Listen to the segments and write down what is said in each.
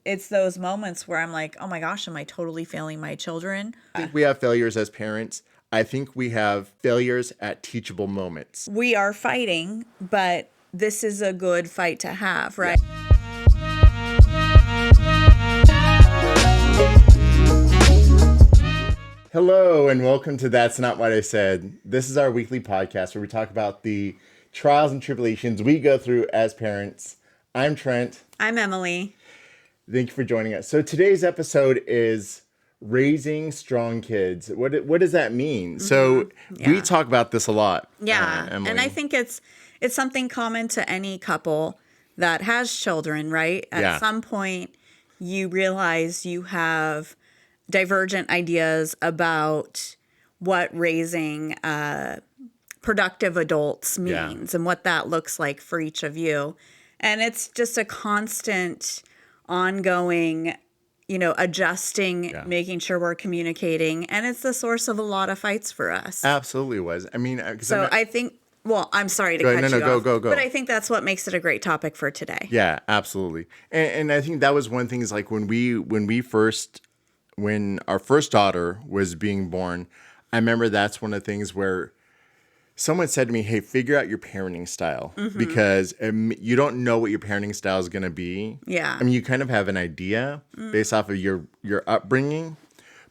it's those moments where I'm like, oh my gosh, am I totally failing my children? I think we have failures as parents. I think we have failures at teachable moments. We are fighting, but this is a good fight to have, right? Hello, and welcome to That's Not What I Said. This is our weekly podcast where we talk about the trials and tribulations we go through as parents. I'm Trent. I'm Emily. Thank you for joining us. So today's episode is raising strong kids. What does that mean? Mm-hmm. So we talk about this a lot. Yeah, Emily. And I think it's something common to any couple that has children, right? At some point, you realize you have divergent ideas about what raising productive adults means and what that looks like for each of you. And it's just a constant, ongoing, adjusting, making sure we're communicating. And it's the source of a lot of fights for us. Absolutely was. I mean, I think, well, I'm sorry to cut you off. Go. But I think that's what makes it a great topic for today. Yeah, absolutely. And I think that was one thing is like when our first daughter was being born, I remember that's one of the things where someone said to me, hey, figure out your parenting style because you don't know what your parenting style is going to be. Yeah. I mean, you kind of have an idea based off of your upbringing,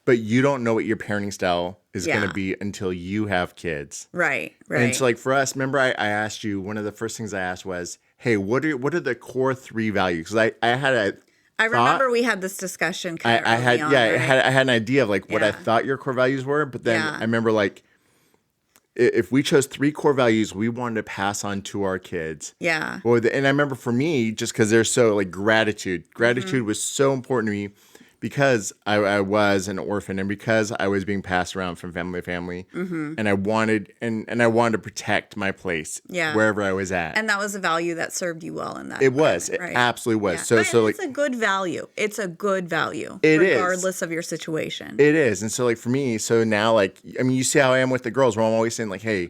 but you don't know what your parenting style is going to be until you have kids. Right. And so like for us, remember I asked you, one of the first things I asked was, hey, what are the core 3 values? Because I remember we had this discussion kind of I had an idea of like what I Yeah. thought your core values were, but then Yeah. I remember like if we chose 3 core values we wanted to pass on to our kids. Yeah. Well, and I remember for me, just because they're so like gratitude was so important to me because I was an orphan and because I was being passed around from family to family, and I wanted to protect my place wherever I was at. And that was a value that served you well in that. It was. It right? absolutely was. Yeah. So it's a good value. It's a good value. It is. Regardless of your situation. It is. And so like for me, so now like, I mean, you see how I am with the girls where I'm always saying like, hey,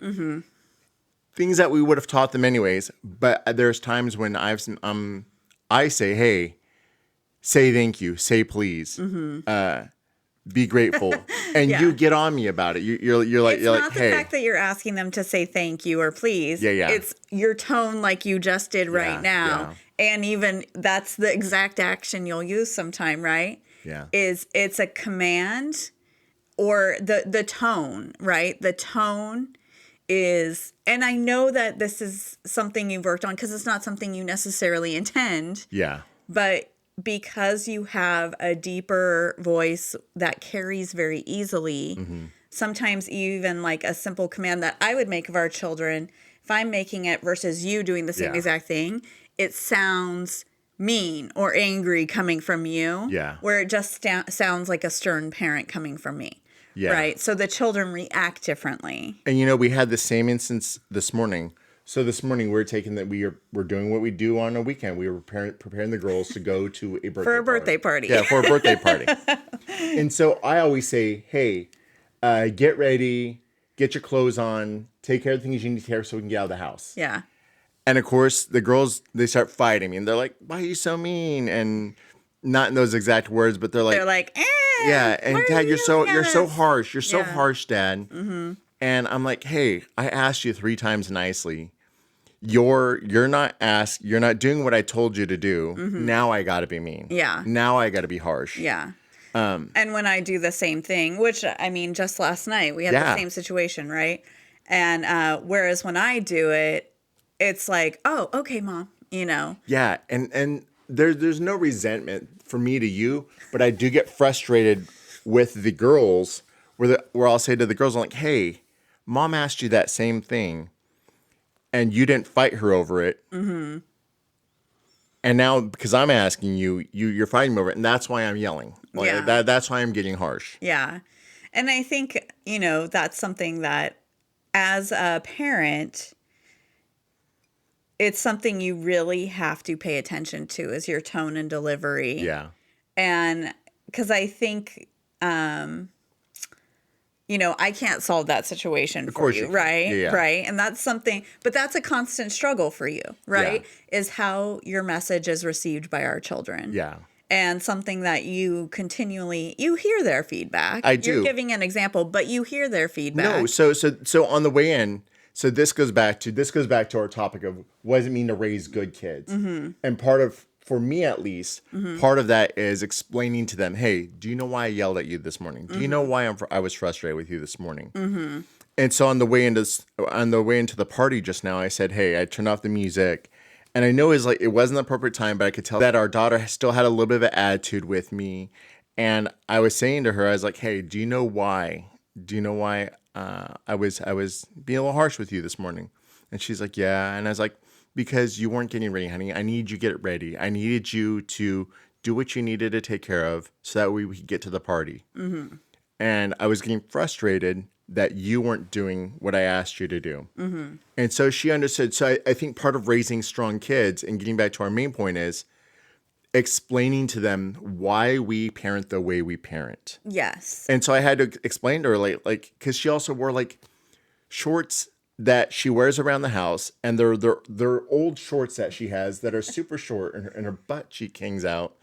things that we would have taught them anyways. But there's times when I say, hey, say thank you, say please, be grateful, and you get on me about it. You're like, it's not the fact that you're asking them to say thank you or please. Yeah. It's your tone, like you just did right now, and even that's the exact action you'll use sometime, right? Yeah, it's a command or the tone, right? The tone is, and I know that this is something you've worked on because it's not something you necessarily intend. Yeah, but because you have a deeper voice that carries very easily, sometimes even like a simple command that I would make of our children, if I'm making it versus you doing the same exact thing, it sounds mean or angry coming from you. Yeah. Where it just sounds like a stern parent coming from me. Yeah. Right. So the children react differently. And we had the same instance this morning. So this morning we're doing what we do on a weekend. We were preparing the girls to go to a birthday party. Yeah, for a birthday party. And so I always say, hey, get ready, get your clothes on, take care of the things you need to take care of so we can get out of the house. Yeah. And of course the girls, they start fighting me and they're like, why are you so mean? And not in those exact words, but they're like, yeah. And Dad, you're so harsh. You're so harsh, Dad. Mm-hmm. And I'm like, hey, I asked you 3 times nicely. You're not doing what I told you to do. Now I got to be mean. Yeah. Now I got to be harsh. Yeah. And when I do the same thing, which I mean, just last night we had the same situation, right? And whereas when I do it, it's like, oh, okay, Mom, Yeah, and there's no resentment for me to you, but I do get frustrated with the girls where I'll say to the girls, I'm like, hey, Mom asked you that same thing. And you didn't fight her over it. And now, because I'm asking you're fighting me over it. And that's why I'm yelling. That's why I'm getting harsh. Yeah. And I think, that's something that as a parent, it's something you really have to pay attention to is your tone and delivery. Yeah. And because I think, I can't solve that situation for you, right? Yeah. Right. And that's something, but that's a constant struggle for you, right? Yeah. Is how your message is received by our children. Yeah. and something that you continually, you hear their feedback. I do. You're giving an example, but you hear their feedback. No, so on the way in, so this goes back to our topic of what does it mean to raise good kids? And part of, for me at least, part of that is explaining to them, hey, do you know why I yelled at you this morning? Do you know why I was frustrated with you this morning? And so on the way into the party just now, I said, hey, I turned off the music. And I know it wasn't the appropriate time, but I could tell that our daughter still had a little bit of an attitude with me. And I was saying to her, I was like, hey, do you know why? I was being a little harsh with you this morning? And she's like, yeah. And I was like, because you weren't getting ready, honey. I need you to get ready. I needed you to do what you needed to take care of so that we could get to the party. And I was getting frustrated that you weren't doing what I asked you to do. And so she understood. So I think part of raising strong kids and getting back to our main point is explaining to them why we parent the way we parent. Yes. And so I had to explain to her, like, because she also wore like shorts that she wears around the house, and they're old shorts that she has that are super short, and her butt cheek hangs out.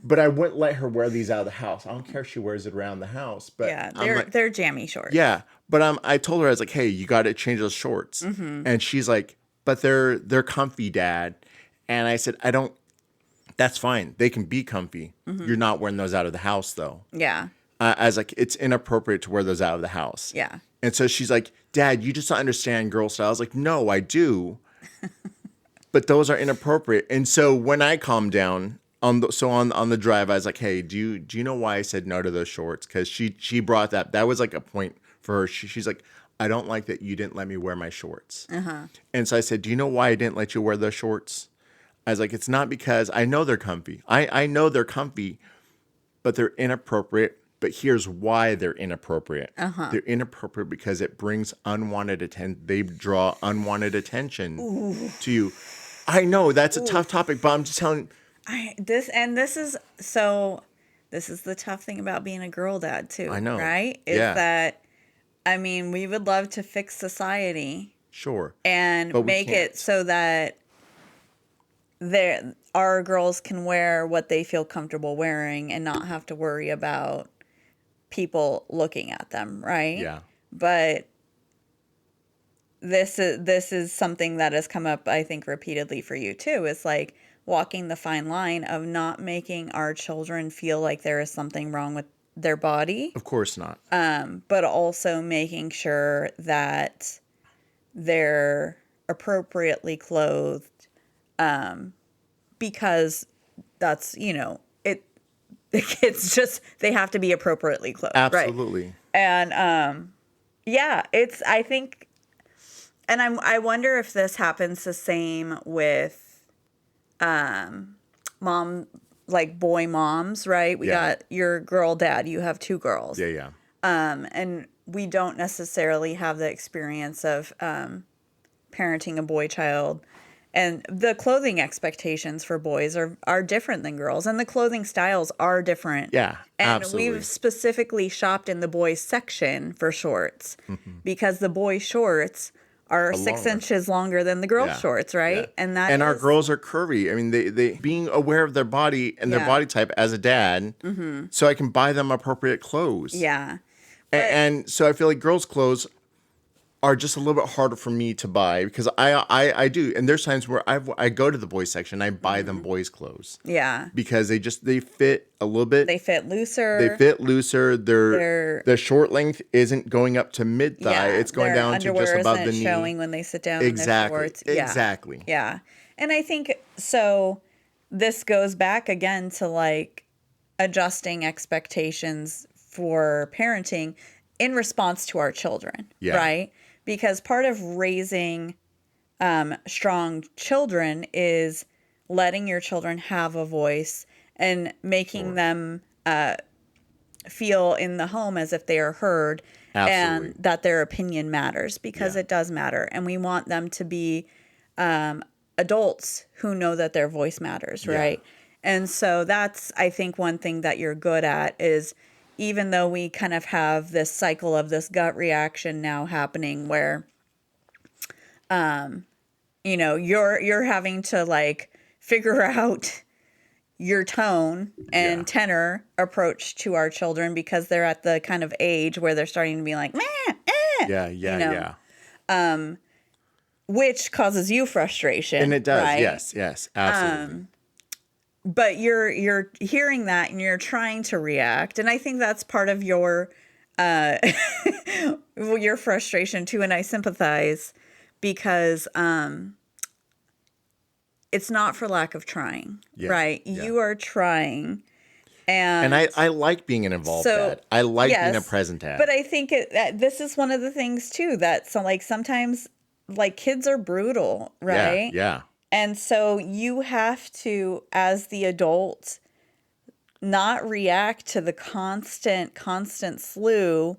But I wouldn't let her wear these out of the house. I don't care if she wears it around the house. But yeah, they're jammy shorts. Yeah, but I told her, I was like, hey, you got to change those shorts. And she's like, but they're comfy, Dad. And I said, I don't. That's fine. They can be comfy. You're not wearing those out of the house, though. Yeah. I was like, it's inappropriate to wear those out of the house. Yeah. And so she's like, Dad, you just don't understand girl style. I was like, no, I do. But those are inappropriate. And so when I calmed down on the drive, I was like, hey, do you know why I said no to those shorts? Because she brought that. That was like a point for her. She's like, I don't like that you didn't let me wear my shorts. And so I said, do you know why I didn't let you wear those shorts? I was like, it's not because I know they're comfy. I know they're comfy, but they're inappropriate. But here's why they're inappropriate. They're inappropriate because it brings unwanted attention. They draw unwanted attention to you. I know that's a tough topic, but I'm just telling. This is the tough thing about being a girl dad too. I know, right? Is that, I mean, we would love to fix society, sure, and make it so that our girls can wear what they feel comfortable wearing and not have to worry about people looking at them, right? Yeah. But this is something that has come up, I think, repeatedly for you too. It's like walking the fine line of not making our children feel like there is something wrong with their body. Of course not. But also making sure that they're appropriately clothed, because that's, it's just, they have to be appropriately clothed. Absolutely. Right? And, I think, and I wonder if this happens the same with, boy moms, right? We got your girl dad, you have two girls. Yeah. And we don't necessarily have the experience of, parenting a boy child. And the clothing expectations for boys are different than girls, and the clothing styles are different. Yeah, and absolutely. We've specifically shopped in the boys section for shorts because the boy shorts are 6 inches longer than the girl shorts, right? Yeah. And our girls are curvy. I mean, they being aware of their body and their body type as a dad, so I can buy them appropriate clothes. Yeah. And so I feel like girls' clothes are just a little bit harder for me to buy because I do. And there's times where I go to the boys section, I buy them boys' clothes. Yeah. Because they fit a little bit. They fit looser. Their short length isn't going up to mid-thigh. Yeah, it's going down to just above the knee. Showing when they sit down exactly. in their shorts. Exactly. Yeah. And I think, so this goes back again to like adjusting expectations for parenting in response to our children, right? Because part of raising strong children is letting your children have a voice and making them feel in the home as if they are heard. Absolutely. And that their opinion matters, because it does matter. And we want them to be adults who know that their voice matters, right? And so that's, I think, one thing that you're good at is, even though we kind of have this cycle of this gut reaction now happening where, you're having to like figure out, your tone and tenor approach to our children, because they're at the kind of age where they're starting to be like, meh, which causes you frustration. And it does, right? yes, absolutely. But you're hearing that and you're trying to react, and I think that's part of your your frustration too. And I sympathize, because it's not for lack of trying, right? Yeah. You are trying. And I like being an involved dad. I like being a present dad. But I think this is one of the things too, that sometimes like kids are brutal, right? Yeah. And so you have to, as the adult, not react to the constant slew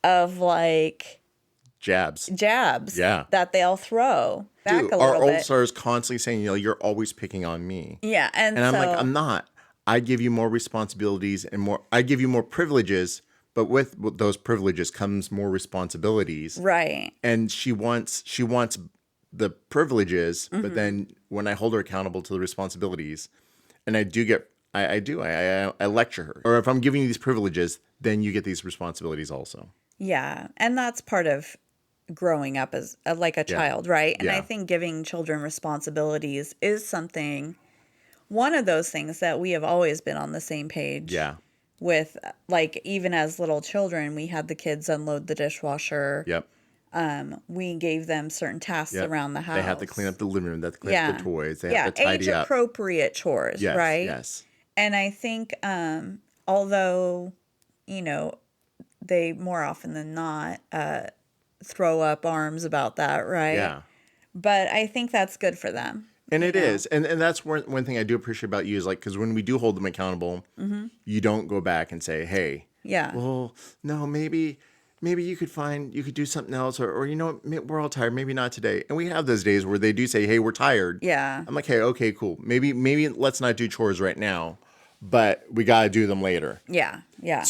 of like jabs that they'll throw back a little our bit. old star is constantly saying, you're always picking on me. Yeah. And I'm like, I'm not. I give you more responsibilities and I give you more privileges, but with those privileges comes more responsibilities. Right. And she wants the privileges, but then when I hold her accountable to the responsibilities, and I lecture her. Or if I'm giving you these privileges, then you get these responsibilities also. Yeah. And that's part of growing up as like a child, right? And I think giving children responsibilities is one of those things that we have always been on the same page with. Like, even as little children, we had the kids unload the dishwasher. Yep. We gave them certain tasks around the house. They have to clean up the living room. They have to clean up the toys. They have to tidy up. Age-appropriate chores, right? Yes. And I think, although, they more often than not throw up arms about that, right? Yeah. But I think that's good for them. And it is. And that's one thing I do appreciate about you is, like, because when we do hold them accountable, you don't go back and say, hey, well, no, maybe you could do something else, or we're all tired, maybe not today. And we have those days where they do say, hey, we're tired. Yeah. I'm like, hey, okay, cool. Maybe let's not do chores right now, but we got to do them later. Yeah. Yeah.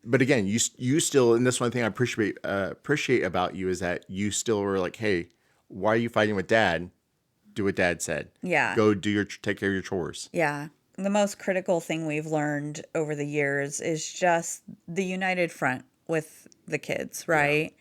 But again, you still, and this one thing I appreciate about you is that you still were like, hey, why are you fighting with Dad? Do what Dad said. Yeah. Go take care of your chores. Yeah. The most critical thing we've learned over the years is just the united front with the kids, right?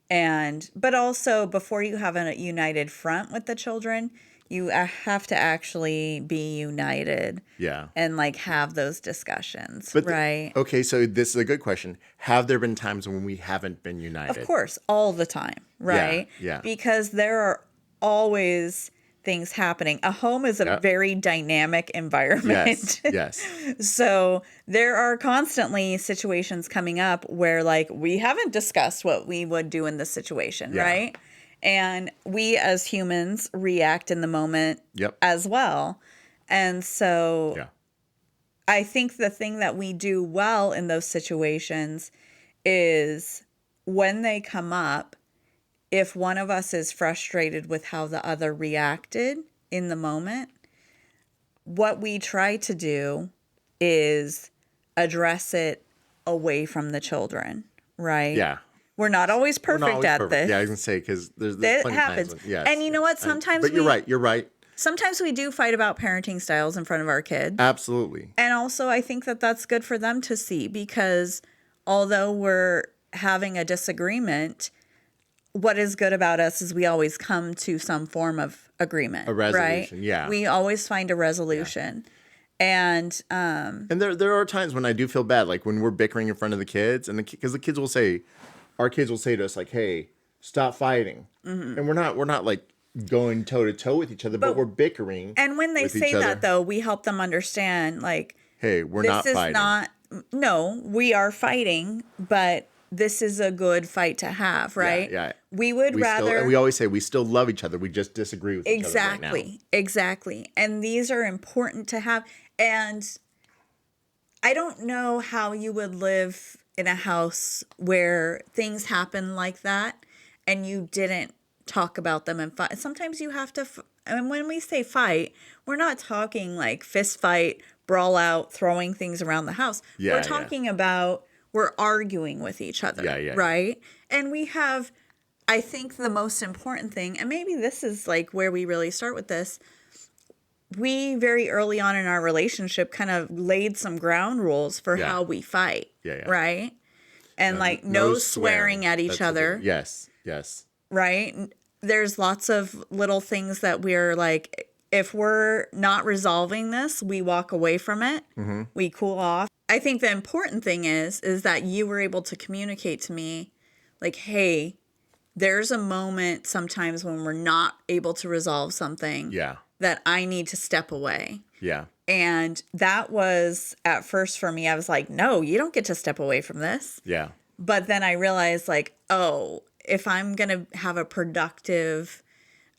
Yeah. But also, before you have a united front with the children, you have to actually be united. Yeah. And like have those discussions, right? Okay, so this is a good question. Have there been times when we haven't been united? Of course, all the time, right? Yeah. Because there are always things happening. A home is a very dynamic environment. Yes. So there are constantly situations coming up where, like, we haven't discussed what we would do in this situation, right? And we as humans react in the moment as well. And so I think the thing that we do well in those situations is when they come up, if one of us is frustrated with how the other reacted in the moment, what we try to do is address it away from the children, right? Yeah. We're not always perfect at this. Yeah, I was going to say, because there's plenty happens. Of times when, and you know what? Sometimes but you're right. Sometimes we do fight about parenting styles in front of our kids. Absolutely. And also, I think that that's good for them to see, because although we're having a disagreement, what is good about us is we always come to some form of agreement. A resolution, right? Yeah. We always find a resolution. Yeah. And there are times when I do feel bad, like when we're bickering in front of the kids, and because the kids will say, our kids will say to us, like, hey, stop fighting. And we're not like going toe to toe with each other, but we're bickering. And when they say that, though, we help them understand, like, hey, we're not fighting. No, we are fighting, but this is a good fight to have, right? Yeah. We rather... and we always say we still love each other. We just disagree with each other right now. Exactly. And these are important to have. And I don't know how you would live in a house where things happen like that and you didn't talk about them and fight. Sometimes you have to... and when we say fight, we're not talking like fist fight, brawl out, throwing things around the house. We're talking about... we're arguing with each other, right? And we have, I think the most important thing, and maybe this is like where we really start with this, we very early on in our relationship kind of laid some ground rules for how we fight. Right. And like no swearing at each other. Yes. Yes. Right. There's lots of little things that we're like, if we're not resolving this, we walk away from it. We cool off. I think the important thing is that you were able to communicate to me like, hey, there's a moment sometimes when we're not able to resolve something that I need to step away. Yeah. And that was at first for me, I was like, no, you don't get to step away from this. Yeah. But then I realized like, oh, if I'm going to have a productive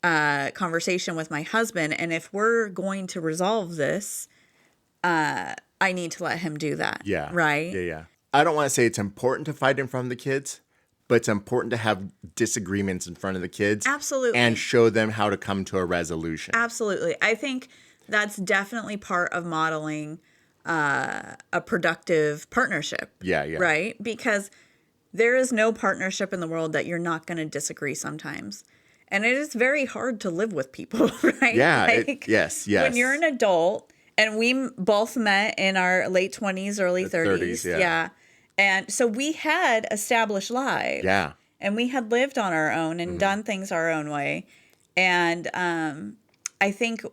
conversation with my husband, and if we're going to resolve this, I need to let him do that. Yeah. Right? Yeah. I don't want to say it's important to fight in front of the kids, but it's important to have disagreements in front of the kids. Absolutely. And show them how to come to a resolution. Absolutely. I think that's definitely part of modeling a productive partnership. Yeah. Right? Because there is no partnership in the world that you're not going to disagree sometimes. And it is very hard to live with people, right? Yeah. Like, yes. When you're an adult, and we both met in our late 20s, early 30s. Yeah. And so we had established lives. Yeah. And we had lived on our own and done things our own way. And I think,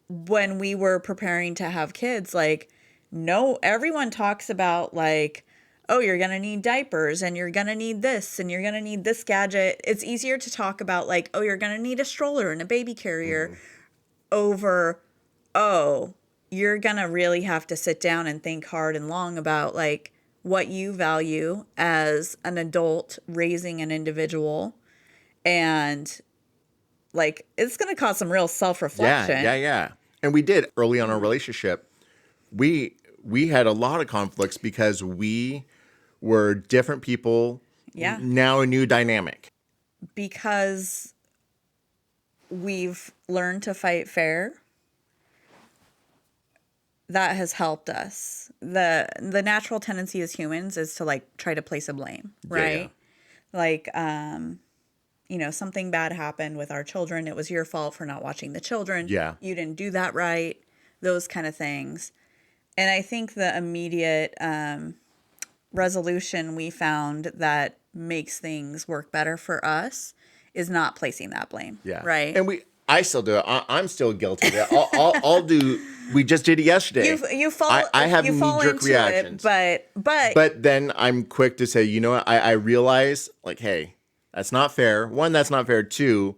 when we were preparing to have kids, like, no, everyone talks about like, oh, you're going to need diapers and you're going to need this and you're going to need this gadget. It's easier to talk about like, oh, you're going to need a stroller and a baby carrier over, oh, you're going to really have to sit down and think hard and long about like what you value as an adult raising an individual. And like, it's going to cause some real self-reflection. Yeah. And we did early on in our relationship. We had a lot of conflicts because we were different people. Yeah. Now a new dynamic. Because we've learned to fight fair. That has helped us. The natural tendency as humans is to like try to place a blame, right? Yeah. Like, something bad happened with our children. It was your fault for not watching the children. Yeah. You didn't do that right. Those kind of things. And I think the immediate resolution we found that makes things work better for us is not placing that blame. Yeah. Right. And I still do it. I'm still guilty of it. I'll do. We just did it yesterday. You fall. I have you fall knee-jerk into reactions. It, but then I'm quick to say, you know what? I realize like, hey, that's not fair. One, that's not fair. Two,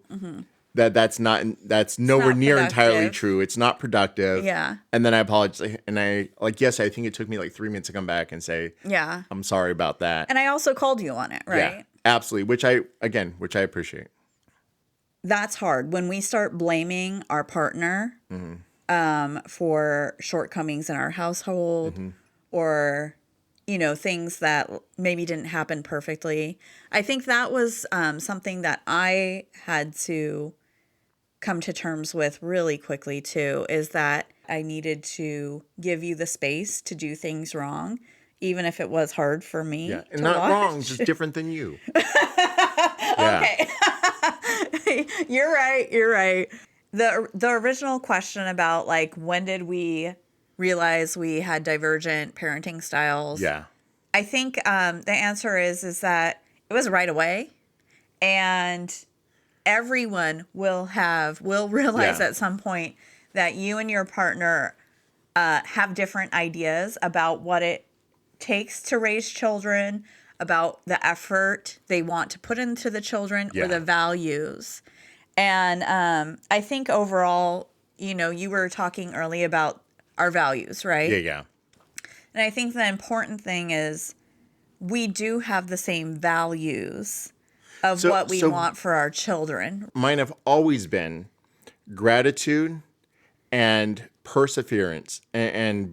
that's nowhere not near productive. entirely true. It's not productive. Yeah. And then I apologize. And I think it took me like 3 minutes to come back and say, yeah, I'm sorry about that. And I also called you on it, right? Yeah, absolutely. Which I appreciate. That's hard when we start blaming our partner for shortcomings in our household or, things that maybe didn't happen perfectly. I think that was something that I had to come to terms with really quickly too, is that I needed to give you the space to do things wrong, even if it was hard for me. Yeah, and to not watch. wrong, just different than you. Yeah. Okay. You're right. The original question about like when did we realize we had divergent parenting styles? Yeah. I think the answer is that it was right away, and everyone will realize at some point that you and your partner have different ideas about what it takes to raise children, about the effort they want to put into the children or the values. And I think overall, you were talking early about our values, right? Yeah. And I think the important thing is we do have the same values of what we want for our children. Mine have always been gratitude and perseverance and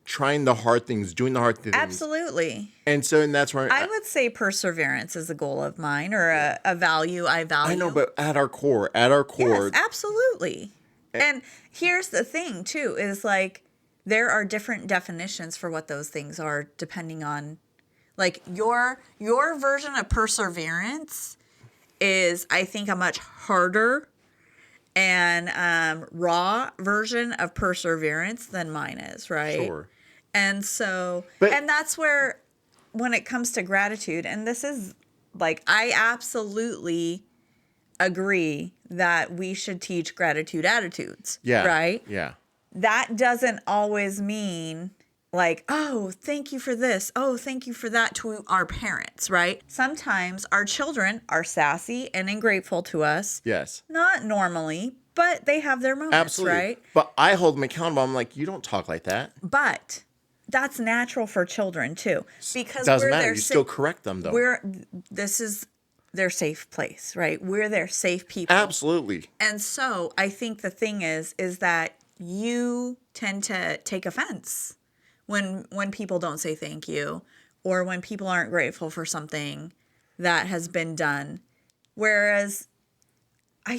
trying the hard things, doing the hard things. Absolutely. And that's where I would say perseverance is a goal of mine, or a value I value. I know, but at our core. Yes, absolutely. And here's the thing too, is like there are different definitions for what those things are depending on like your version of perseverance is, I think, a much harder and raw version of perseverance than mine is, right? Sure. And so, But and that's where, when it comes to gratitude, and this is like, I absolutely agree that we should teach gratitude attitudes, yeah. right? Yeah. That doesn't always mean like, oh, thank you for this. Oh, thank you for that to our parents, right? Sometimes our children are sassy and ungrateful to us. Yes. Not normally, but they have their moments, Absolutely. right? But I hold them accountable. I'm like, you don't talk like that. But that's natural for children too, because Doesn't matter. You still correct them though. This is their safe place, right? We're their safe people. Absolutely. And so I think the thing is that you tend to take offense when people don't say thank you, or when people aren't grateful for something that has been done. Whereas I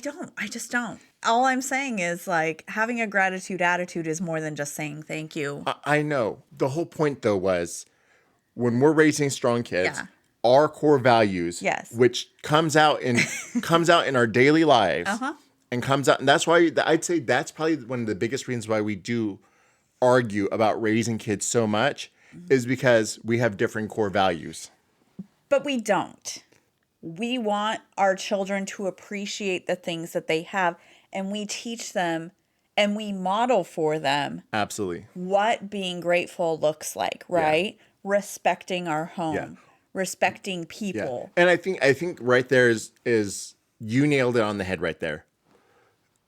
just don't. All I'm saying is like having a gratitude attitude is more than just saying thank you. I know. The whole point though was when we're raising strong kids, Yeah. our core values, Yes. which comes out in our daily lives, and comes out, and that's why I'd say that's probably one of the biggest reasons why we do argue about raising kids so much, is because we have different core values. But we don't. We want our children to appreciate the things that they have, and we teach them and we model for them Absolutely. what being grateful looks like, right? Yeah. Respecting our home, Yeah. respecting people. Yeah. And I think right there is you nailed it on the head right there.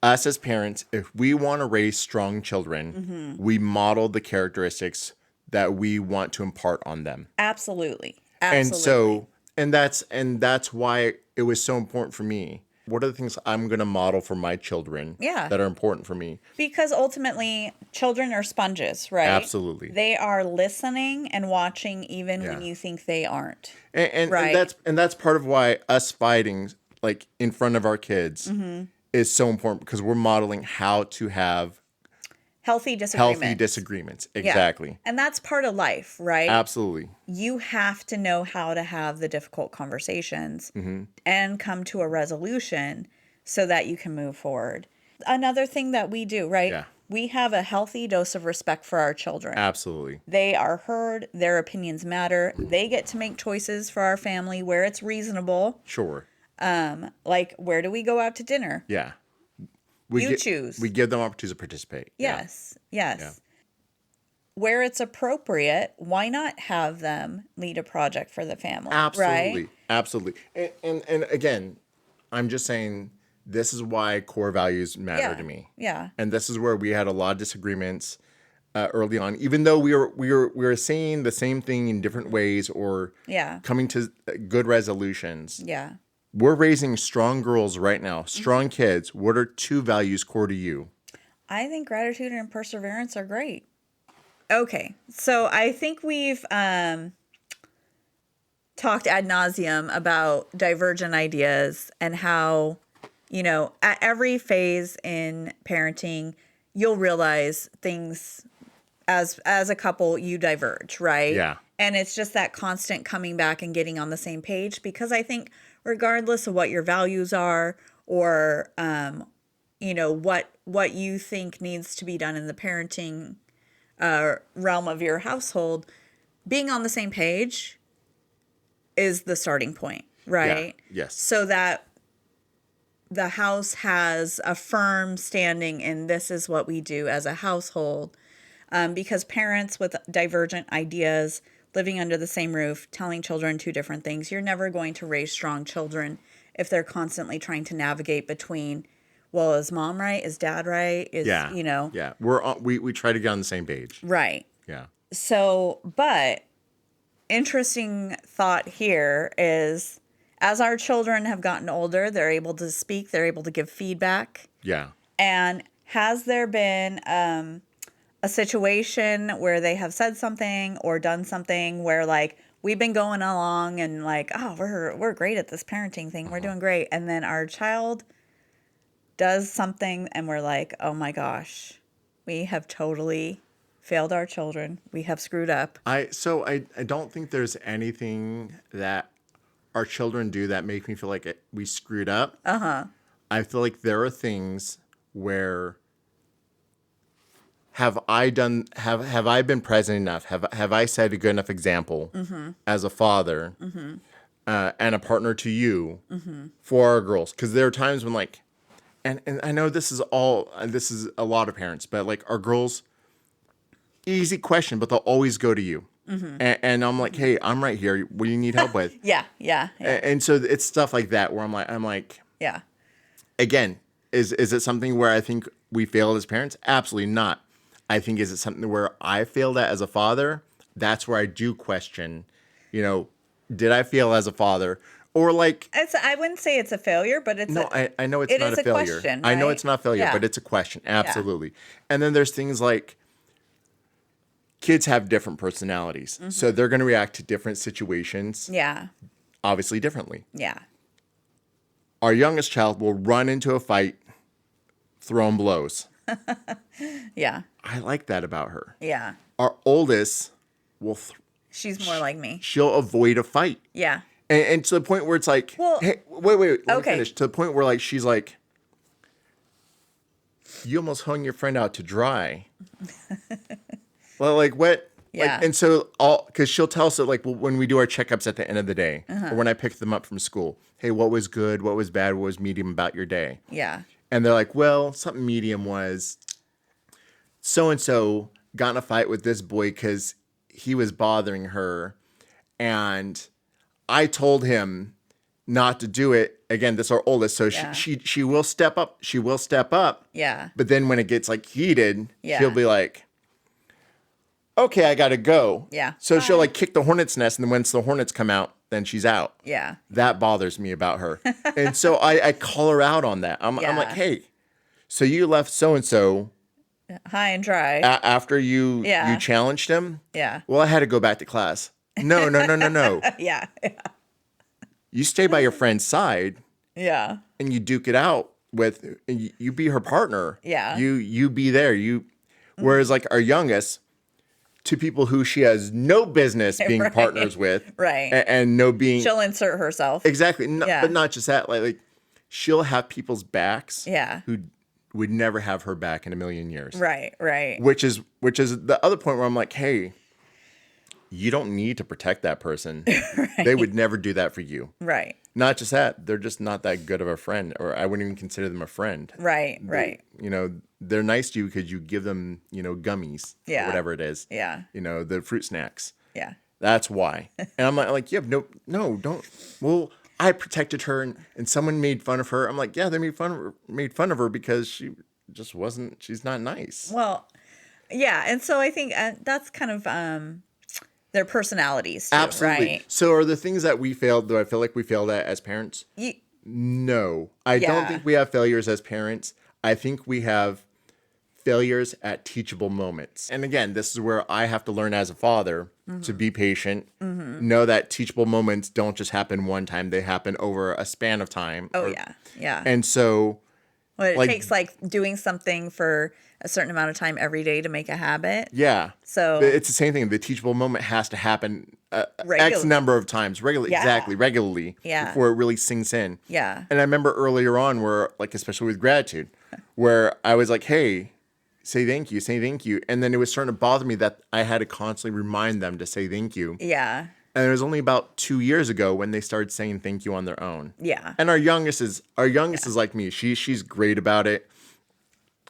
Us as parents, if we want to raise strong children, we model the characteristics that we want to impart on them. Absolutely. And so, and that's why it was so important for me. What are the things I'm going to model for my children that are important for me? Because ultimately, children are sponges, right? Absolutely. They are listening and watching even when you think they aren't. And right? and that's part of why us fighting like in front of our kids is so important, because we're modeling how to have healthy disagreements. Exactly. Yeah. And that's part of life, right? Absolutely. You have to know how to have the difficult conversations and come to a resolution so that you can move forward. Another thing that we do, right? Yeah. We have a healthy dose of respect for our children. Absolutely. They are heard. Their opinions matter. They get to make choices for our family where it's reasonable. Sure. Like, where do we go out to dinner? Yeah. Choose. We give them opportunities to participate. Yes. Yeah. Yes. Yeah. Where it's appropriate, why not have them lead a project for the family? Absolutely. Right? Absolutely. And again, I'm just saying this is why core values matter to me. Yeah. And this is where we had a lot of disagreements early on, even though we were saying the same thing in different ways, or coming to good resolutions. Yeah. We're raising strong girls right now, strong kids. What are two values core to you? I think gratitude and perseverance are great. Okay, so I think we've talked ad nauseum about divergent ideas and how, at every phase in parenting, you'll realize things as a couple, you diverge, right? Yeah. And it's just that constant coming back and getting on the same page, because I think regardless of what your values are, or what you think needs to be done in the parenting realm of your household, being on the same page is the starting point, right? Yeah. Yes. So that the house has a firm standing in this is what we do as a household, because parents with divergent ideas living under the same roof, telling children two different things, you're never going to raise strong children if they're constantly trying to navigate between, well, is mom right? Is dad right? Yeah. We try to get on the same page. Right. Yeah. So, but interesting thought here is, as our children have gotten older, they're able to speak, they're able to give feedback. Yeah. And has there been a situation where they have said something or done something where, like, we've been going along and like, oh, we're great at this parenting thing, we're doing great, and then our child does something and we're like, oh my gosh, we have totally failed our children, we have screwed up? I don't think there's anything that our children do that make me feel like we screwed up. I feel like there are things where have I been present enough? Have I set a good enough example as a father and a partner to you for our girls? Because there are times when like, and I know this is a lot of parents, but like our girls, easy question, but they'll always go to you. And I'm like, hey, I'm right here. What do you need help with? Yeah. And so it's stuff like that where I'm like, Yeah. again, is it something where I think we failed as parents? Absolutely not. I think is it something where I failed at as a father? That's where I do question, did I fail as a father? Or like, I wouldn't say it's a failure, but I know it's not a failure. Question, I know right? it's not failure, but it's a question. Absolutely. And then there's things like kids have different personalities. So they're going to react to different situations. Yeah. Obviously differently. Yeah. Our youngest child will run into a fight, throwing blows. Yeah. I like that about her. Yeah. Our oldest will. She's more like me. She'll avoid a fight. Yeah. And to the point where it's like, well, hey, wait, let me okay. finish. To the point where like she's like, you almost hung your friend out to dry. Well, like what? Yeah. Like, and so because she'll tell us that like when we do our checkups at the end of the day, or when I pick them up from school, hey, what was good, what was bad, what was medium about your day? Yeah. And they're like, well, something medium was so-and-so got in a fight with this boy because he was bothering her. And I told him not to do it. Again, this is our oldest. So she will step up. She will step up. Yeah. But then when it gets like heated, she'll be like, okay, I got to go. Yeah. So she'll like kick the hornet's nest. And then once the hornets come out, then she's out. Yeah. That bothers me about her. And so I call her out on that. I'm like, hey, so you left so-and-so high and dry after you challenged him? Yeah. Well, I had to go back to class. No. Yeah. You stay by your friend's side. Yeah. And you duke it out with, you be her partner. Yeah. You be there. Whereas like our youngest, to people who she has no business being partners with. Right. And no being. She'll insert herself. Exactly. But not just that. Like she'll have people's backs. Yeah. Who would never have her back in a million years. Right. Which is the other point where I'm like, hey, you don't need to protect that person. Right. They would never do that for you. Right. Not just that, they're just not that good of a friend, or I wouldn't even consider them a friend. Right. They're nice to you because you give them, gummies, or whatever it is. Yeah. The fruit snacks. Yeah. That's why. And I'm like, you have no, don't. Well, I protected her, and someone made fun of her. I'm like, yeah, they made fun of her because she just wasn't. She's not nice. Well, yeah, and so I think that's kind of their personalities, too, absolutely. Right? So, are the things that we failed? Do I feel like we failed at as parents? No, I don't think we have failures as parents. I think we have failures at teachable moments. And again, this is where I have to learn as a father to be patient, know that teachable moments don't just happen one time, they happen over a span of time. Yeah. And so it takes like doing something for a certain amount of time every day to make a habit. Yeah. So it's the same thing. The teachable moment has to happen X number of times, regularly, before it really sinks in. Yeah. And I remember earlier on where, like, especially with gratitude, where I was like, hey, say thank you. And then it was starting to bother me that I had to constantly remind them to say thank you. Yeah. And it was only about 2 years ago when they started saying thank you on their own. Yeah. And our youngest is like me. She's great about it.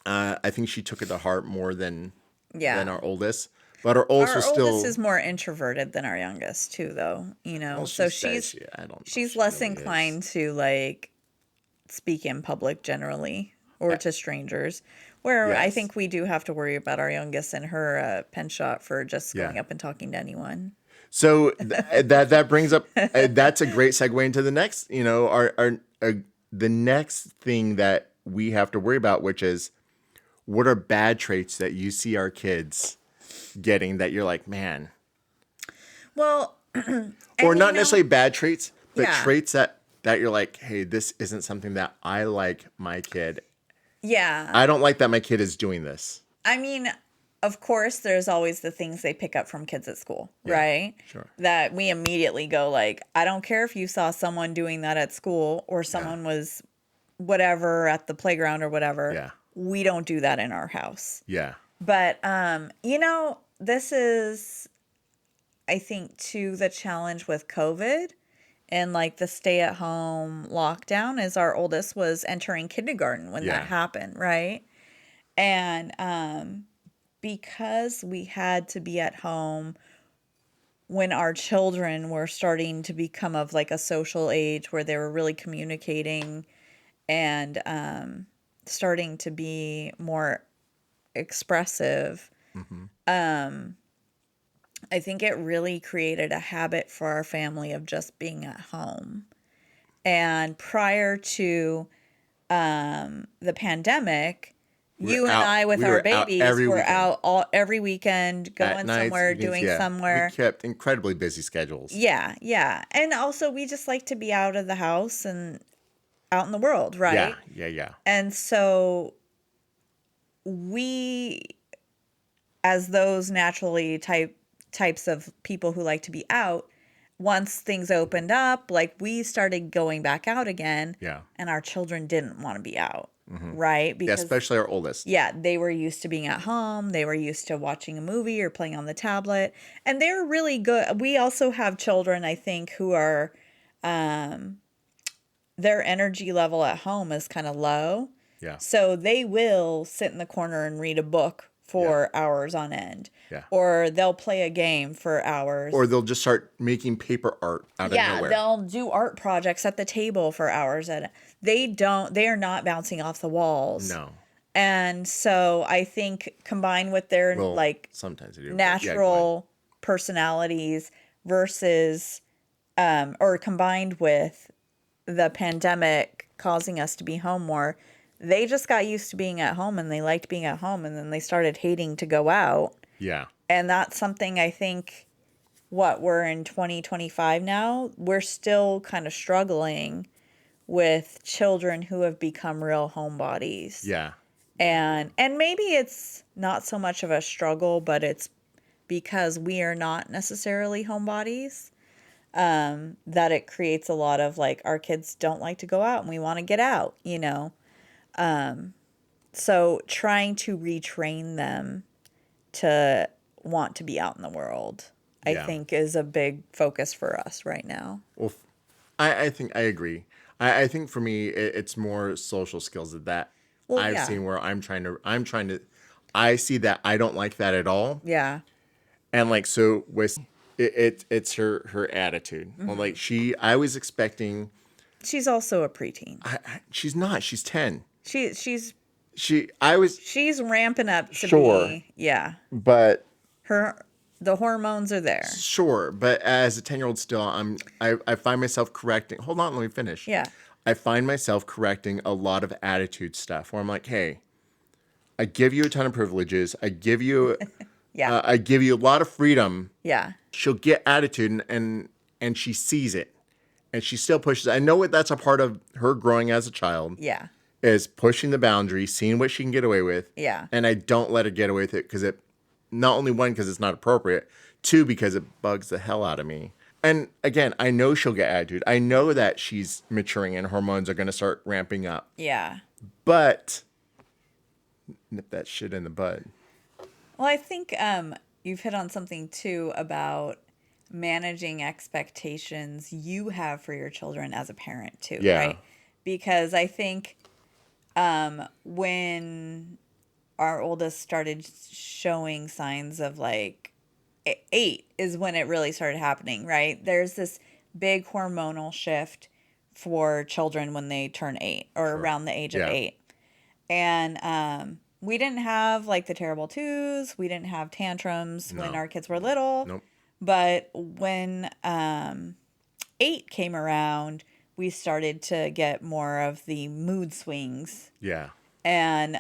I think she took it to heart more than our oldest. But our oldest is more introverted than our youngest too, though. Well, so she's less really inclined to like speak in public generally or to strangers. Where I think we do have to worry about our youngest and her pen shot for just going up and talking to anyone. So that brings up that's a great segue into the next, the next thing that we have to worry about, which is what are bad traits that you see our kids getting that you're like, man. Well, or not necessarily bad traits, but traits that you're like, hey, this isn't something that I like my kid. Yeah. I don't like that my kid is doing this. I mean, of course, there's always the things they pick up from kids at school, right? Sure. That we immediately go like, I don't care if you saw someone doing that at school or someone was whatever at the playground or whatever. Yeah. We don't do that in our house. Yeah. But, this is, I think, too, the challenge with COVID and like the stay at home lockdown is our oldest was entering kindergarten when that happened, right? And because we had to be at home when our children were starting to become of like a social age where they were really communicating and starting to be more expressive, I think it really created a habit for our family of just being at home. And prior to the pandemic, you and I with our babies were out every weekend, going somewhere, doing somewhere. We kept incredibly busy schedules. Yeah, yeah. And also we just like to be out of the house and out in the world, right? Yeah. And so we, as those naturally types of people who like to be out, once things opened up, like we started going back out again. Yeah. And our children didn't want to be out. Right? Because especially our oldest. Yeah, they were used to being at home. They were used to watching a movie or playing on the tablet. And they're really good. We also have children, I think, who are their energy level at home is kind of low. Yeah. So they will sit in the corner and read a book for hours on end. Yeah. Or they'll play a game for hours. Or they'll just start making paper art out of nowhere. Yeah, they'll do art projects at the table for hours at they are not bouncing off the walls. No. And so I think combined with their sometimes they do, natural personalities versus or combined with the pandemic causing us to be home more, they just got used to being at home and they liked being at home, and then they started hating to go out. Yeah. And that's something I think, we're in 2025 now, we're still kind of struggling with children who have become real homebodies. Yeah. And maybe it's not so much of a struggle, but it's because we are not necessarily homebodies, that it creates a lot of like, our kids don't like to go out and we want to get out, so trying to retrain them to want to be out in the world, I think is a big focus for us right now. Well, I think I agree. I think for me, it's more social skills that I've seen where I'm trying to, I see that I don't like that at all. Yeah. And like, so with it's her attitude. Well, like I was expecting. She's also a preteen. She's not, she's 10. She's ramping up to be, yeah. But the hormones are there. Sure, but as a 10-year-old still, I find myself correcting. Hold on, let me finish. Yeah. I find myself correcting a lot of attitude stuff where I'm like, hey, I give you a ton of privileges. I give you I give you a lot of freedom. Yeah. She'll get attitude and she sees it. And she still pushes. I know that's a part of her growing as a child. Yeah. Is pushing the boundary, seeing what she can get away with. Yeah. And I don't let her get away with it because not only one, because it's not appropriate, two, because it bugs the hell out of me. And again, I know she'll get attitude. I know that she's maturing and hormones are going to start ramping up. Yeah. But nip that shit in the bud. Well, I think you've hit on something too about managing expectations you have for your children as a parent too, right? Because I think when our oldest started showing signs of like 8 is when it really started happening, right? There's this big hormonal shift for children when they turn 8 or around the age of 8. And we didn't have like the terrible twos. We didn't have tantrums when our kids were little. Nope. But when 8 came around, we started to get more of the mood swings. Yeah. And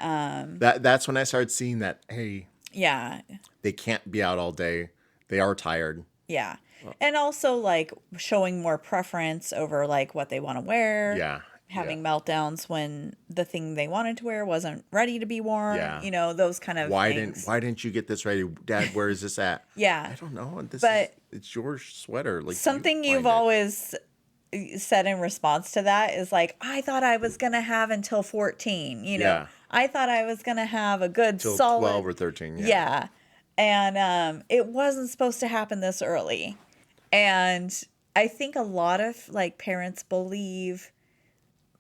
that's when I started seeing that, hey, yeah, they can't be out all day. They are tired. Yeah. And also like showing more preference over like what they want to wear. Yeah. Having meltdowns when the thing they wanted to wear wasn't ready to be worn. Yeah. Those kind of things. Why didn't you get this ready? Dad, where is this at? Yeah. I don't know. It's your sweater. Like something you've always said in response to that is like, I thought I was going to have until 14, you know. Yeah. I thought I was going to have a good Till solid 12 or 13. Yeah. Yeah. And it wasn't supposed to happen this early. And I think a lot of like parents believe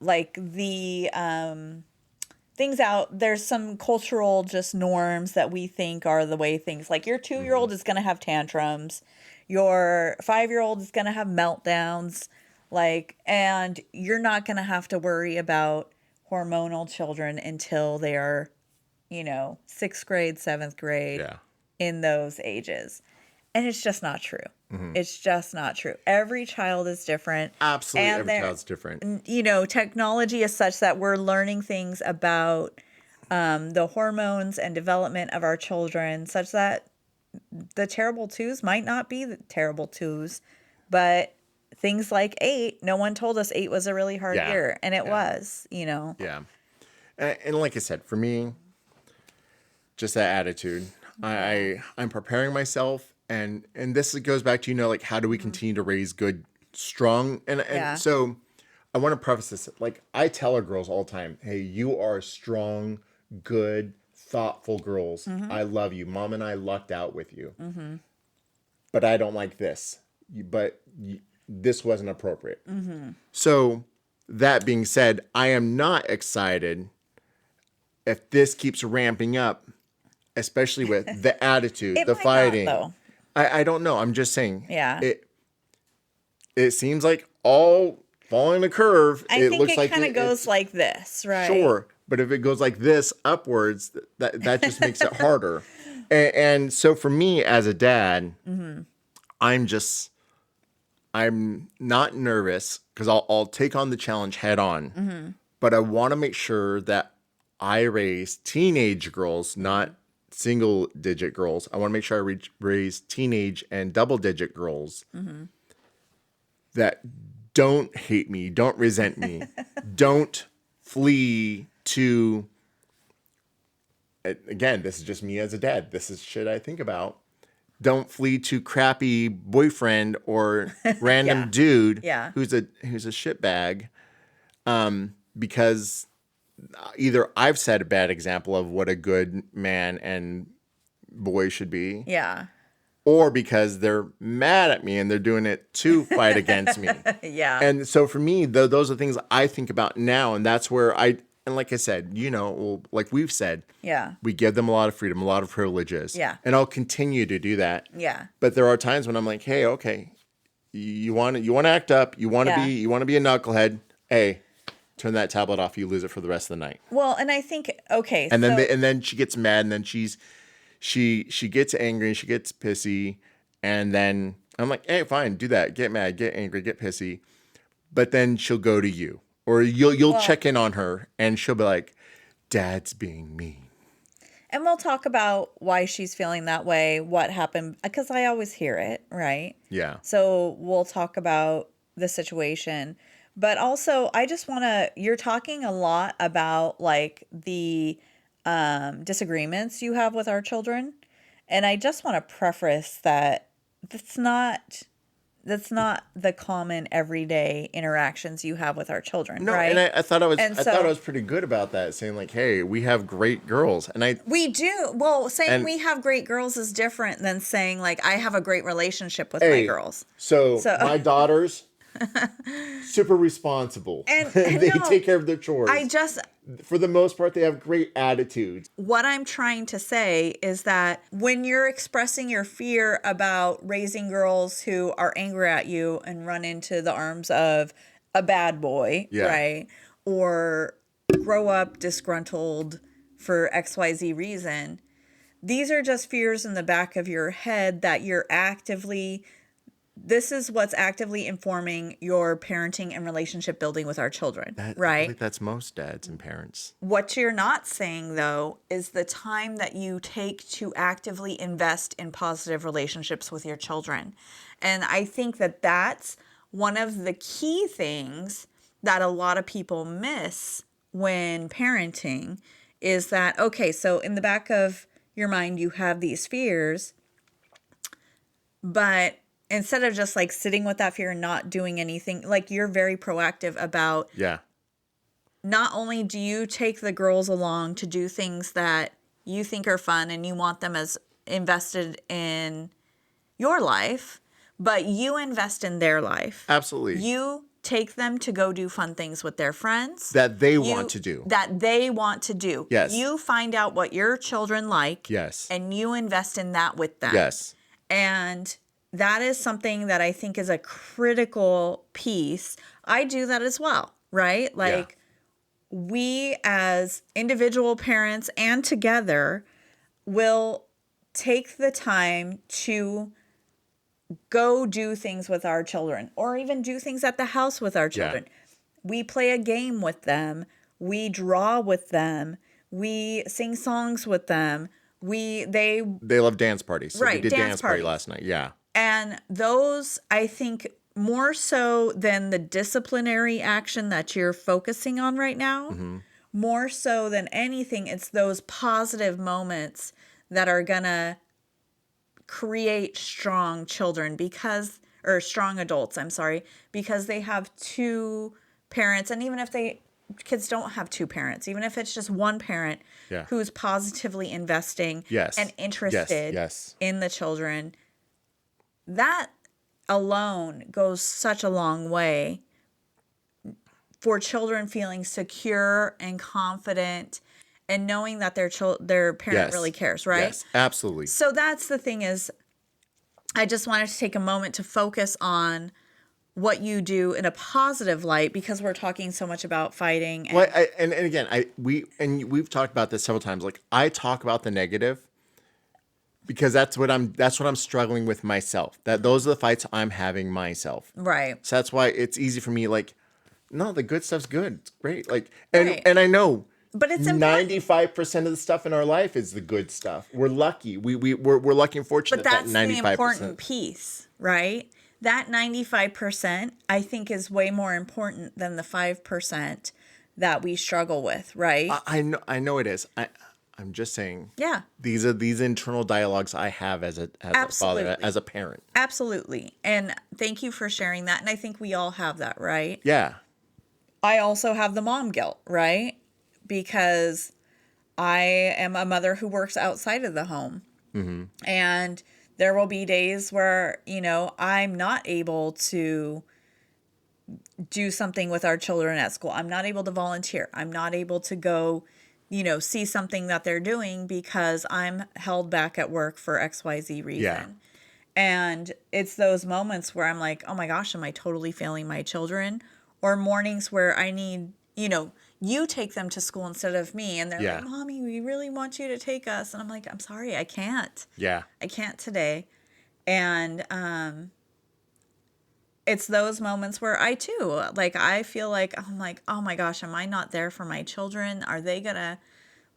like the things out, there's some cultural just norms that we think are the way things, like your 2-year-old is going to have tantrums, your 5-year-old is going to have meltdowns, like, and you're not going to have to worry about hormonal children until they are, you know, 6th grade, 7th grade, Yeah. in those ages. And it's just not true. It's just not true. Every child is different. Absolutely. And Every child's different. you know, technology is such that we're learning things about the hormones and development of our children, such that the terrible twos might not be the terrible twos, but things like 8, no one told us 8 was a really hard Yeah. year, and it was, you know. Yeah. And like I said, for me, just that attitude. I'm preparing myself, and this goes back to, you know, like, how do we continue to raise good, strong, and so I want to preface this, like, I tell our girls all the time, hey, you are strong, good, thoughtful girls. I love you. Mom and I lucked out with you. But I don't like this. This wasn't appropriate. So that being said, I am not excited if this keeps ramping up, especially with the attitude, the fighting. Not, though. I don't know. I'm just saying. Yeah. It seems like all following the curve. I think it kind of goes like this, right? Sure. But if it goes like this upwards, that just makes it harder. And so for me as a dad, I'm not nervous because I'll take on the challenge head on. But I want to make sure that I raise teenage girls, not single digit girls. I want to make sure I raise teenage and double digit girls that don't hate me, don't resent me, don't flee to, again, this is just me as a dad. This is shit I think about. Don't flee to crappy boyfriend or random dude who's a shitbag, because either I've set a bad example of what a good man and boy should be. Yeah. Or because they're mad at me and they're doing it to fight against me. Yeah. And so for me, those are things I think about now. And that's where and like I said, you know, like we've said, we give them a lot of freedom, a lot of privileges. Yeah. And I'll continue to do that. Yeah. But there are times when I'm like, hey, okay, you want to act up, you want to be a knucklehead. Hey, turn that tablet off. You lose it for the rest of the night. Well, and I think and then she gets mad, and then she gets angry, she gets pissy, and then I'm like, hey, fine, do that. Get mad, get angry, get pissy. But then she'll go to you, or you'll check in on her, and she'll be like, Dad's being mean. And we'll talk about why she's feeling that way, what happened, because I always hear it, right? Yeah. So we'll talk about the situation. But also, I just want to, you're talking a lot about like the disagreements you have with our children. And I just want to preface that that's not the common everyday interactions you have with our children, right? And I thought I was pretty good about that, saying like, hey, we have great girls. And we do. Well, saying we have great girls is different than saying like, I have a great relationship with my girls. So my daughters, super responsible. And they take care of their chores. For the most part, they have great attitudes. What I'm trying to say is that when you're expressing your fear about raising girls who are angry at you and run into the arms of a bad boy, right? Or grow up disgruntled for XYZ reason, these are just fears in the back of your head that this is what's actively informing your parenting and relationship building with our children, right? I think that's most dads and parents. What you're not saying, though, is the time that you take to actively invest in positive relationships with your children. And I think that that's one of the key things that a lot of people miss when parenting is that, okay, so in the back of your mind, you have these fears, but instead of just like sitting with that fear and not doing anything, like you're very proactive about not only do you take the girls along to do things that you think are fun and you want them as invested in your life, but you invest in their life. Absolutely. You take them to go do fun things with their friends. That they want to do. That they want to do. Yes. You find out what your children like. Yes. And you invest in that with them. Yes. And that is something that I think is a critical piece. I do that as well, right? Like, we as individual parents and together will take the time to go do things with our children or even do things at the house with our children. We play a game with them. We draw with them. We sing songs with them. They love dance parties. So right, we did dance party last night. Yeah. And those, I think, more so than the disciplinary action that you're focusing on right now, more so than anything, it's those positive moments that are going to create strong children or strong adults, because they have two parents. And even if kids don't have two parents, even if it's just one parent who's positively investing and interested in the children, that alone goes such a long way for children feeling secure and confident and knowing that their parent really cares, right? Yes, absolutely. So that's the thing is, I just wanted to take a moment to focus on what you do in a positive light because we're talking so much about fighting. And we've talked about this several times. Like, I talk about the negative because that's what I'm struggling with myself. Those are the fights I'm having myself. Right. So that's why it's easy for me. Like, no, the good stuff's good. It's great. Like, and I know. But it's 95% of the stuff in our life is the good stuff. We're lucky. We're lucky and fortunate. But that's that 95%. The important piece, right? That 95%, I think, is way more important than the 5% that we struggle with, right? I know it is. I'm just saying. Yeah. These are these internal dialogues I have as a father, as a parent. Absolutely. And thank you for sharing that. And I think we all have that, right? Yeah. I also have the mom guilt, right? Because I am a mother who works outside of the home. Mm-hmm. And there will be days where, I'm not able to do something with our children at school. I'm not able to volunteer. I'm not able to go, see something that they're doing because I'm held back at work for XYZ reason. Yeah. And it's those moments where I'm like, oh my gosh, am I totally failing my children? Or mornings where I need, you take them to school instead of me. And they're like, Mommy, we really want you to take us. And I'm like, I'm sorry, I can't. Yeah. I can't today. And it's those moments where I too, like, I feel like, I'm like, oh my gosh, am I not there for my children? Are they going to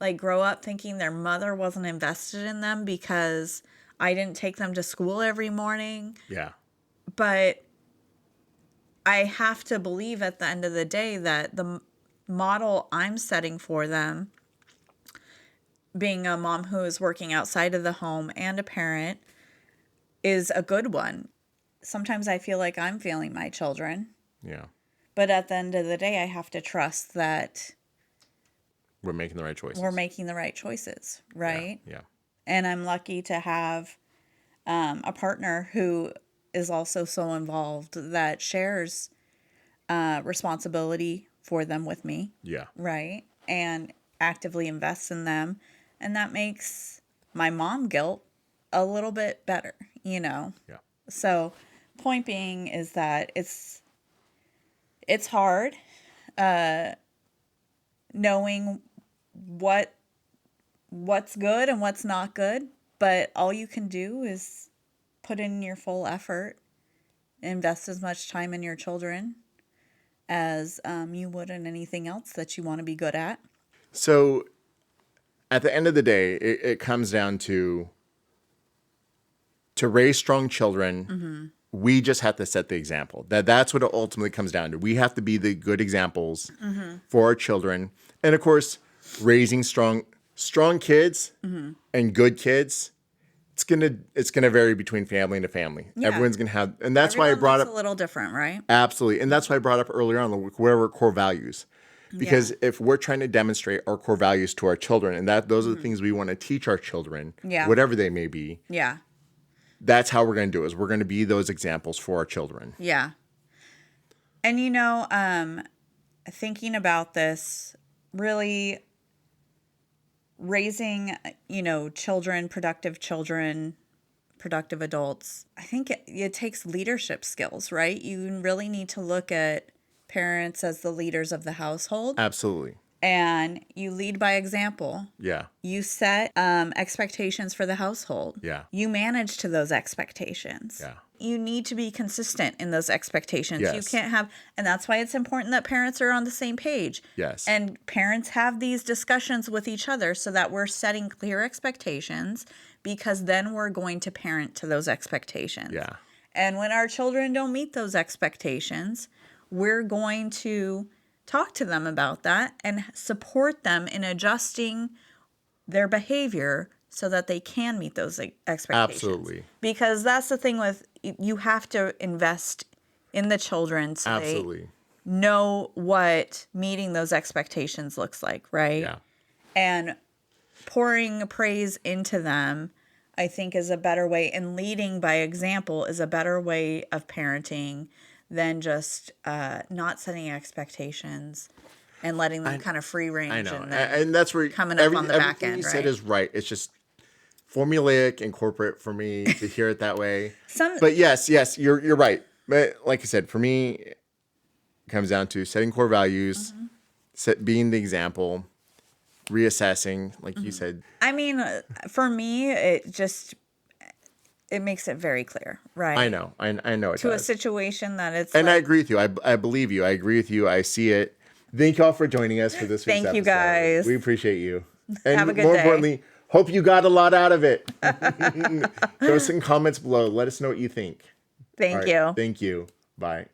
like grow up thinking their mother wasn't invested in them because I didn't take them to school every morning? Yeah. But I have to believe at the end of the day that the model I'm setting for them, being a mom who is working outside of the home and a parent, is a good one. Sometimes I feel like I'm failing my children. Yeah. But at the end of the day, I have to trust that we're making the right choices. We're making the right choices, right? Yeah. And I'm lucky to have a partner who is also so involved that shares responsibility for them with me. Yeah. Right. And actively invests in them. And that makes my mom guilt a little bit better, Yeah. So point being is that it's hard knowing what's good and what's not good. But all you can do is put in your full effort, invest as much time in your children as you would in anything else that you want to be good at. So at the end of the day, it comes down to raise strong children. Mm-hmm. We just have to set the example. That's what it ultimately comes down to. We have to be the good examples for our children. And of course, raising strong kids and good kids it's gonna vary between family to family. Yeah. Everyone's gonna have, and that's why I brought up a little different, right? absolutely, and that's why I brought up earlier on what are our core values, because if we're trying to demonstrate our core values to our children, and that those are the things we want to teach our children, whatever they may be, that's how we're gonna do it. Is we're gonna be those examples for our children. Yeah, and thinking about this, really raising, children, productive adults, I think it takes leadership skills, right? You really need to look at parents as the leaders of the household. Absolutely. And you lead by example. Yeah. You set expectations for the household. Yeah. You manage to those expectations. Yeah. You need to be consistent in those expectations. Yes. You can't have, and that's why it's important that parents are on the same page. Yes. And parents have these discussions with each other so that we're setting clear expectations, because then we're going to parent to those expectations. Yeah. And when our children don't meet those expectations, we're going to talk to them about that and support them in adjusting their behavior so that they can meet those expectations. Absolutely. Because that's the thing with, you have to invest in the children so Absolutely. they know what meeting those expectations looks like, right? Yeah. And pouring praise into them, I think, is a better way, and leading by example is a better way of parenting than just not setting expectations and letting them kind of free range. I know. And that's where coming up on the back everything end, you right? said is right. It's just formulaic and corporate for me to hear it that way. But yes, you're right. But like I said, for me, it comes down to setting core values, being the example, reassessing, like you said. I mean, for me, it makes it very clear, right? I know it To a does. situation that it's And I agree with you. I believe you. I agree with you. I see it. Thank you all for joining us for this week's Thank you, episode. guys. We appreciate you. And Have a good more day. importantly, hope you got a lot out of it. Throw some comments below. Let us know what you think. Thank All right. you. Thank you. Bye.